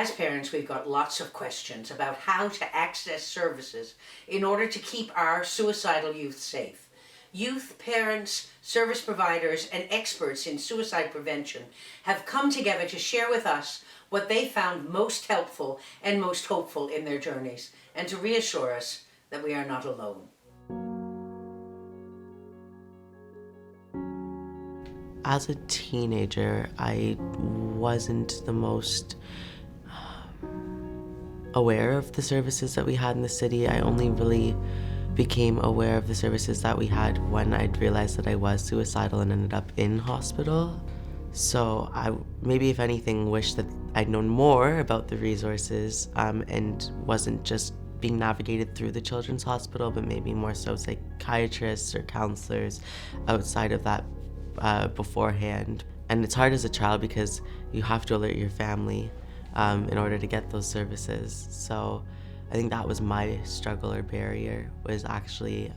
As parents, we've got lots of questions about how to access services in order to keep our suicidal youth safe. Youth, parents, service providers, and experts in suicide prevention have come together to share with us what they found most helpful and most hopeful in their journeys, and to reassure us that we are not alone. As a teenager, I wasn't the most aware of the services that we had in the city. I only really became aware of the services that we had when I'd realized that I was suicidal and ended up in hospital. So I maybe, if anything, wish that I'd known more about the resources and wasn't just being navigated through the children's hospital, but maybe more so psychiatrists or counselors outside of that beforehand. And it's hard as a child because you have to alert your family in order to get those services. So I think that was my struggle or barrier, was actually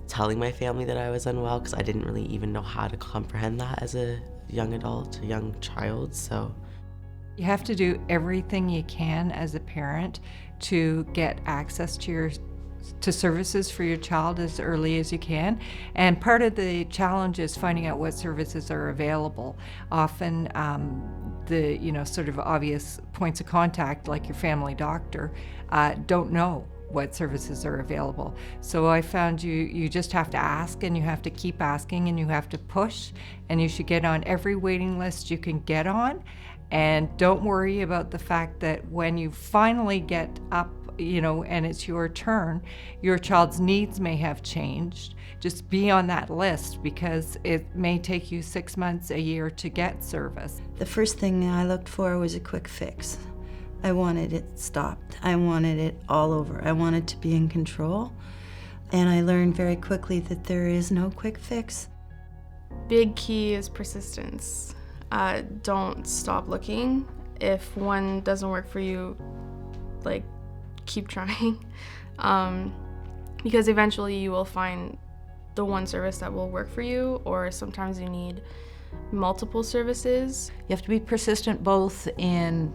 telling my family that I was unwell, because I didn't really even know how to comprehend that as a young adult, a young child. So you have to do everything you can as a parent to get access to services for your child as early as you can. And part of the challenge is finding out what services are available. Often the sort of obvious points of contact, like your family doctor, don't know what services are available. So I found you just have to ask, and you have to keep asking, and you have to push, and you should get on every waiting list you can get on. And don't worry about the fact that when you finally get up, and it's your turn, your child's needs may have changed. Just be on that list, because it may take you 6 months, a year to get service. The first thing I looked for was a quick fix. I wanted it stopped. I wanted it all over. I wanted to be in control. And I learned very quickly that there is no quick fix. Big key is persistence. Don't stop looking. If one doesn't work for you, keep trying, because eventually you will find the one service that will work for you, or sometimes you need multiple services. You have to be persistent both in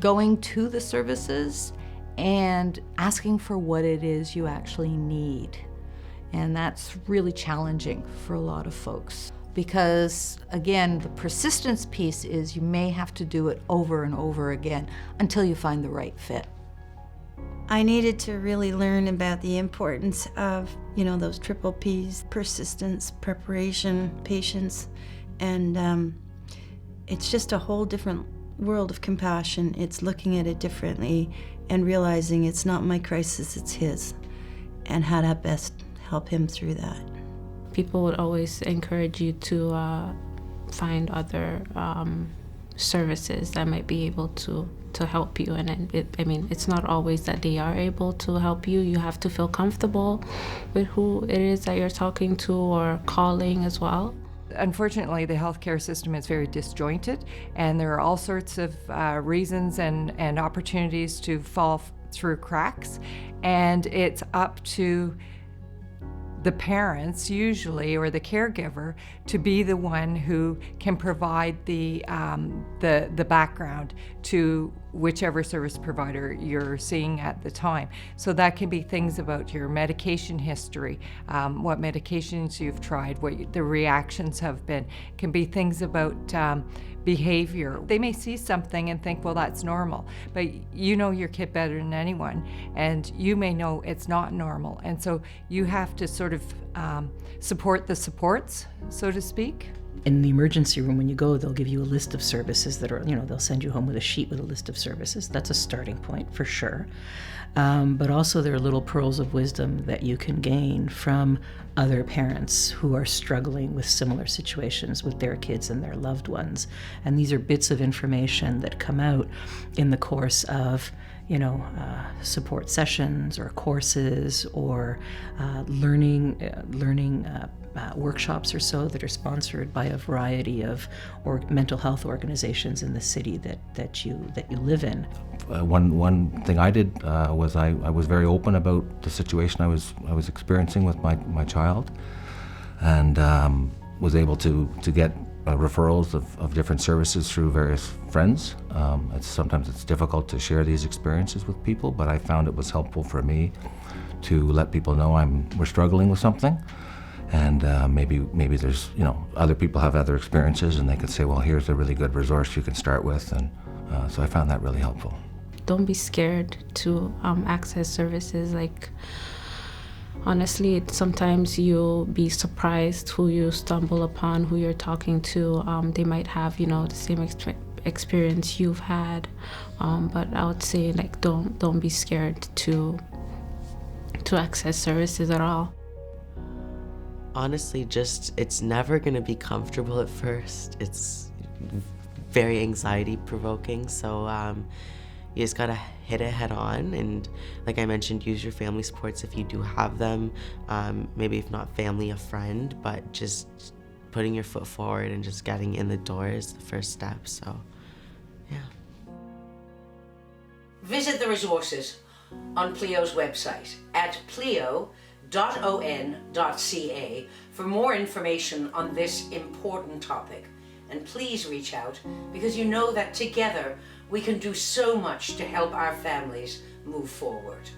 going to the services and asking for what it is you actually need. And that's really challenging for a lot of folks, because again, the persistence piece is you may have to do it over and over again until you find the right fit. I needed to really learn about the importance of, those triple P's: persistence, preparation, patience, and it's just a whole different world of compassion. It's looking at it differently and realizing it's not my crisis, it's his, and how to best help him through that. People would always encourage you to find other services that might be able to help you, and it's not always that they are able to help you. You have to feel comfortable with who it is that you're talking to or calling as well. Unfortunately, the healthcare system is very disjointed, and there are all sorts of reasons and opportunities to fall through cracks, and it's up to the parents usually, or the caregiver, to be the one who can provide the background to whichever service provider you're seeing at the time. So that can be things about your medication history, what medications you've tried, what the reactions have been. It can be things about behavior. They may see something and think, well, that's normal, but you know your kid better than anyone, and you may know it's not normal. And so you have to sort of support the supports, so to speak. In the emergency room, when you go, they'll give you a list of services that are, they'll send you home with a sheet with a list of services. That's a starting point for sure. But also there are little pearls of wisdom that you can gain from other parents who are struggling with similar situations with their kids and their loved ones. And these are bits of information that come out in the course of support sessions or courses or learning workshops or so that are sponsored by a variety of mental health organizations in the city that you live in. One thing I did was I was very open about the situation I was experiencing with my child, and was able to get referrals of different services through various friends. Sometimes it's difficult to share these experiences with people, but I found it was helpful for me to let people know we're struggling with something, and maybe there's, other people have other experiences, and they could say, well, here's a really good resource you can start with, and so I found that really helpful. Don't be scared to access services. Like, honestly, sometimes you'll be surprised who you stumble upon, who you're talking to. They might have, the same experience you've had, but I would say, like, don't be scared to access services at all. Honestly, it's never gonna be comfortable at first. It's very anxiety provoking, so you just gotta hit it head on, and like I mentioned, use your family supports if you do have them. Maybe if not family, a friend, but just putting your foot forward and just getting in the door is the first step, so yeah. Visit the resources on Plio's website at plio.on.ca for more information on this important topic. And please reach out, because you know that together we can do so much to help our families move forward.